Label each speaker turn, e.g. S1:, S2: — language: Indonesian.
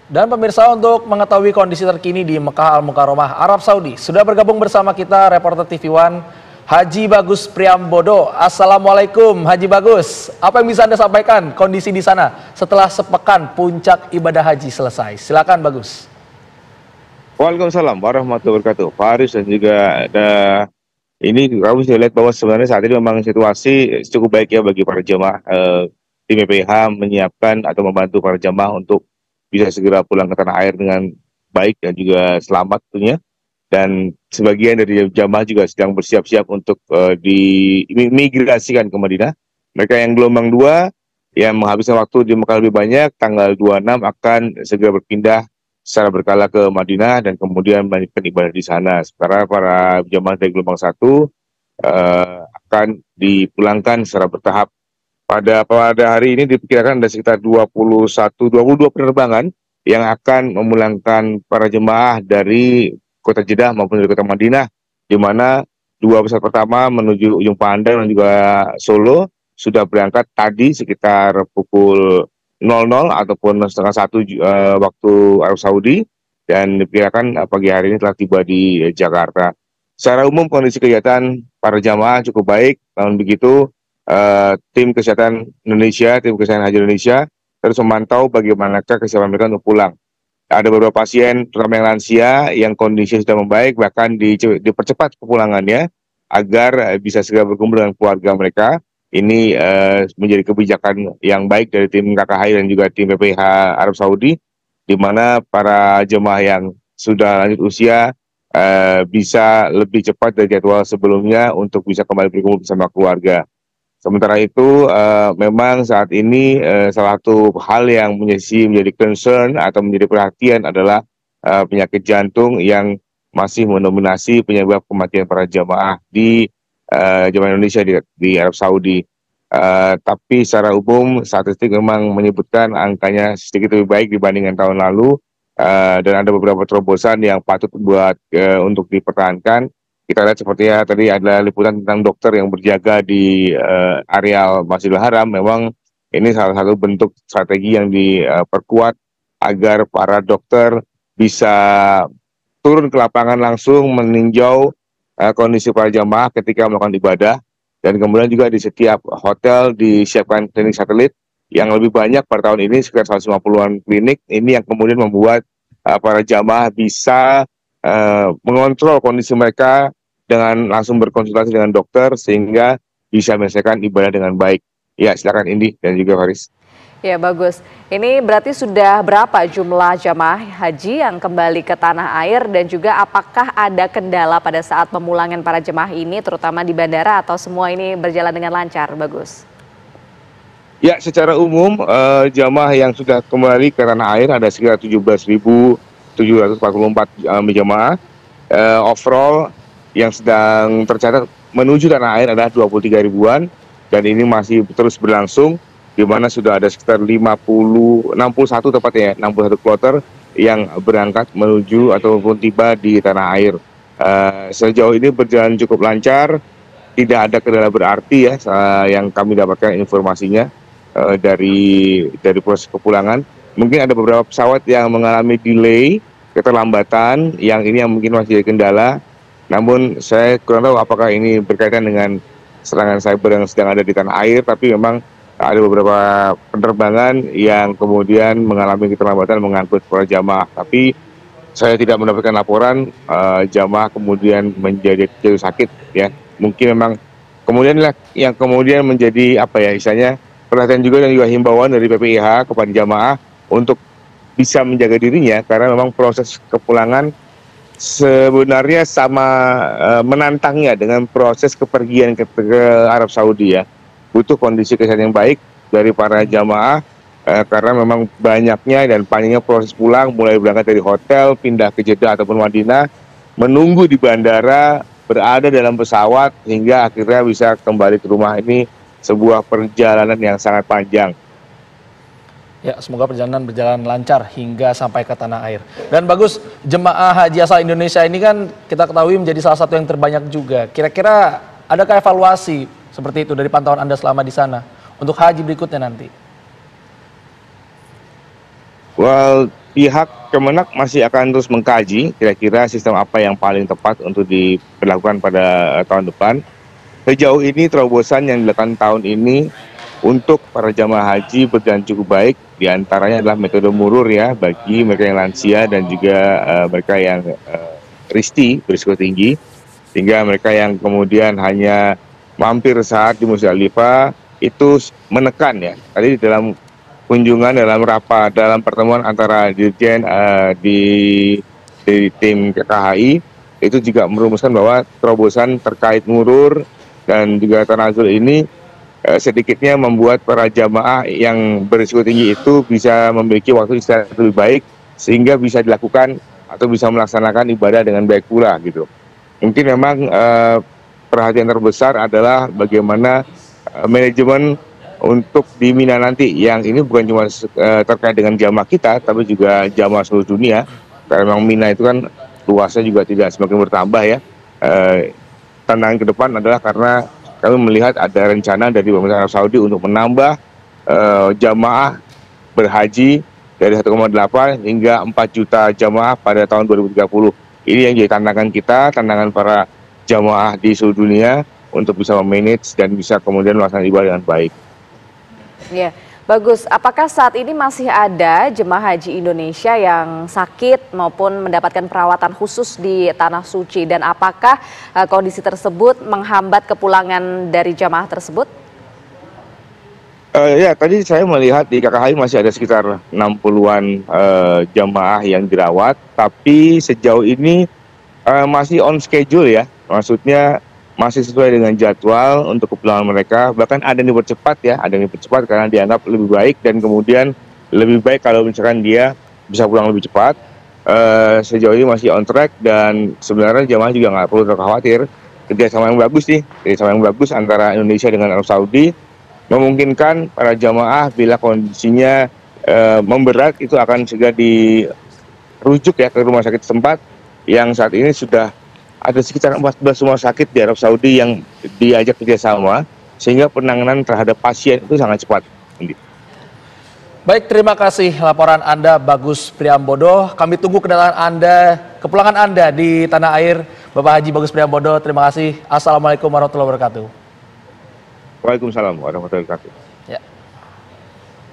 S1: Dan pemirsa, untuk mengetahui kondisi terkini di Mekah Al-Mukarramah, Arab Saudi, sudah bergabung bersama kita reporter TV One Haji Bagus Priambodo. Assalamualaikum Haji Bagus. Apa yang bisa Anda sampaikan kondisi di sana setelah sepekan puncak ibadah haji selesai? Silakan Bagus.
S2: Waalaikumsalam warahmatullahi wabarakatuh. Faris dan juga ada ini kamu bisa lihat bahwa sebenarnya saat ini memang situasi cukup baik ya bagi para jemaah. Tim BPH menyiapkan atau membantu para jemaah untuk bisa segera pulang ke tanah air dengan baik dan juga selamat tentunya. Dan sebagian dari jemaah juga sedang bersiap-siap untuk diimigrasikan ke Madinah. Mereka yang gelombang 2 yang menghabiskan waktu di Mekah lebih banyak, tanggal 26 akan segera berpindah secara berkala ke Madinah dan kemudian melanjutkan ibadah di sana. Sementara para jemaah dari gelombang 1 akan dipulangkan secara bertahap. Pada hari ini diperkirakan ada sekitar 22 penerbangan yang akan memulangkan para jemaah dari kota Jeddah maupun dari kota Madinah, di mana 2 pesawat pertama menuju Ujung Pandang dan juga Solo sudah berangkat tadi sekitar pukul 00 ataupun setengah 1 waktu Arab Saudi, dan diperkirakan pagi hari ini telah tiba di Jakarta. Secara umum kondisi kegiatan para jamaah cukup baik, namun begitu tim kesehatan Haji Indonesia terus memantau bagaimanakah kesiapan mereka untuk pulang. Ada beberapa pasien, terutama yang lansia, yang kondisi sudah membaik, bahkan dipercepat kepulangannya agar bisa segera berkumpul dengan keluarga mereka. Ini menjadi kebijakan yang baik dari tim KKHI dan juga tim BPH Arab Saudi, di mana para jemaah yang sudah lanjut usia bisa lebih cepat dari jadwal sebelumnya untuk bisa kembali berkumpul bersama keluarga. Sementara itu memang saat ini salah satu hal yang menjadi concern atau menjadi perhatian adalah penyakit jantung yang masih mendominasi penyebab kematian para jamaah di jamaah Indonesia di Arab Saudi. Tapi secara umum statistik memang menyebutkan angkanya sedikit lebih baik dibandingkan tahun lalu, dan ada beberapa terobosan yang patut untuk dipertahankan. Kita lihat sepertinya tadi ada liputan tentang dokter yang berjaga di areal Masjidil Haram. Memang ini salah satu bentuk strategi yang diperkuat agar para dokter bisa turun ke lapangan langsung meninjau kondisi para jamaah ketika melakukan ibadah. Dan kemudian juga di setiap hotel disiapkan klinik satelit yang lebih banyak pada tahun ini, sekitar 150-an klinik. Ini yang kemudian membuat para jamaah bisa mengontrol kondisi mereka dengan langsung berkonsultasi dengan dokter sehingga bisa menyelesaikan ibadah dengan baik. Ya, silakan Indi dan juga Faris.
S3: Ya, bagus. Ini berarti sudah berapa jumlah jamaah haji yang kembali ke tanah air, dan juga apakah ada kendala pada saat pemulangan para jemaah ini, terutama di bandara, atau semua ini berjalan dengan lancar? Bagus.
S2: Ya, secara umum jamaah yang sudah kembali ke tanah air ada sekitar 17.744 jamaah. Overall yang sedang tercatat menuju tanah air adalah 23 ribuan, dan ini masih terus berlangsung, di mana sudah ada sekitar 61 tepatnya, 61 kloter yang berangkat menuju ataupun tiba di tanah air. Sejauh ini berjalan cukup lancar, tidak ada kendala berarti ya yang kami dapatkan informasinya dari proses kepulangan. Mungkin ada beberapa pesawat yang mengalami delay, keterlambatan, yang ini yang mungkin masih jadi kendala. Namun saya kurang tahu apakah ini berkaitan dengan serangan cyber yang sedang ada di tanah air, tapi memang ada beberapa penerbangan yang kemudian mengalami keterlambatan mengangkut para jamaah. Tapi saya tidak mendapatkan laporan jamaah kemudian menjadi jatuh sakit ya. Mungkin memang kemudian yang kemudian menjadi istilahnya perhatian juga dan juga himbauan dari PPIH kepada jamaah untuk bisa menjaga dirinya, karena memang proses kepulangan sebenarnya sama menantangnya dengan proses kepergian ke Arab Saudi ya. Butuh kondisi kesehatan yang baik dari para jamaah karena memang banyaknya dan panjangnya proses pulang, mulai berangkat dari hotel, pindah ke Jeddah ataupun Madinah, menunggu di bandara, berada dalam pesawat, hingga akhirnya bisa kembali ke rumah. Ini sebuah perjalanan yang sangat panjang.
S1: Ya, semoga perjalanan berjalan lancar hingga sampai ke tanah air. Dan Bagus, jemaah haji asal Indonesia ini kan kita ketahui menjadi salah satu yang terbanyak juga. Kira-kira adakah evaluasi seperti itu dari pantauan Anda selama di sana untuk haji berikutnya nanti?
S2: Well, pihak Kemenak masih akan terus mengkaji kira-kira sistem apa yang paling tepat untuk diberlakukan pada tahun depan. Sejauh ini terobosan yang dilakukan tahun ini untuk para jamaah haji berjalan cukup baik. Di antaranya adalah metode murur ya bagi mereka yang lansia dan juga mereka yang risti berisiko tinggi, sehingga mereka yang kemudian hanya mampir saat di Musdalifah itu menekan ya. Tadi dalam kunjungan dalam pertemuan antara dirjen di tim KHI itu juga merumuskan bahwa terobosan terkait murur dan juga tanazul ini sedikitnya membuat para jamaah yang berisiko tinggi itu bisa memiliki waktu istirahat lebih baik sehingga bisa dilakukan atau bisa melaksanakan ibadah dengan baik pula gitu. Mungkin memang perhatian terbesar adalah bagaimana manajemen untuk di Mina nanti, yang ini bukan cuma terkait dengan jamaah kita tapi juga jamaah seluruh dunia, karena memang Mina itu kan luasnya juga tidak semakin bertambah ya. Tantangan ke depan adalah karena kami melihat ada rencana dari pemerintah Arab Saudi untuk menambah jamaah berhaji dari 1,8 hingga 4 juta jamaah pada tahun 2030. Ini yang jadi tantangan kita, tantangan para jamaah di seluruh dunia untuk bisa memanage dan bisa kemudian melaksanakan ibadah dengan baik.
S3: Ya, bagus. Apakah saat ini masih ada jemaah haji Indonesia yang sakit maupun mendapatkan perawatan khusus di Tanah Suci? Dan apakah kondisi tersebut menghambat kepulangan dari jemaah tersebut?
S2: Ya, tadi saya melihat di KKHI masih ada sekitar 60-an jamaah yang dirawat, tapi sejauh ini masih on schedule ya, maksudnya masih sesuai dengan jadwal untuk kepulangan mereka. Bahkan ada yang dipercepat ya, ada yang dipercepat karena dianggap lebih baik, dan kemudian lebih baik kalau misalkan dia bisa pulang lebih cepat. Sejauh ini masih on track, dan sebenarnya jamaah juga nggak perlu khawatir. Kerjasama yang bagus nih, kerjasama yang bagus antara Indonesia dengan Arab Saudi memungkinkan para jamaah bila kondisinya memberat itu akan segera dirujuk ya ke rumah sakit tempat, yang saat ini sudah ada sekitar 14 rumah sakit di Arab Saudi yang diajak kerjasama, sehingga penanganan terhadap pasien itu sangat cepat.
S1: Baik, terima kasih laporan Anda Bagus Priambodo. Kami tunggu kedatangan Anda, kepulangan Anda di tanah air, Bapak Haji Bagus Priambodo. Terima kasih. Assalamualaikum warahmatullahi wabarakatuh.
S2: Waalaikumsalam warahmatullahi wabarakatuh.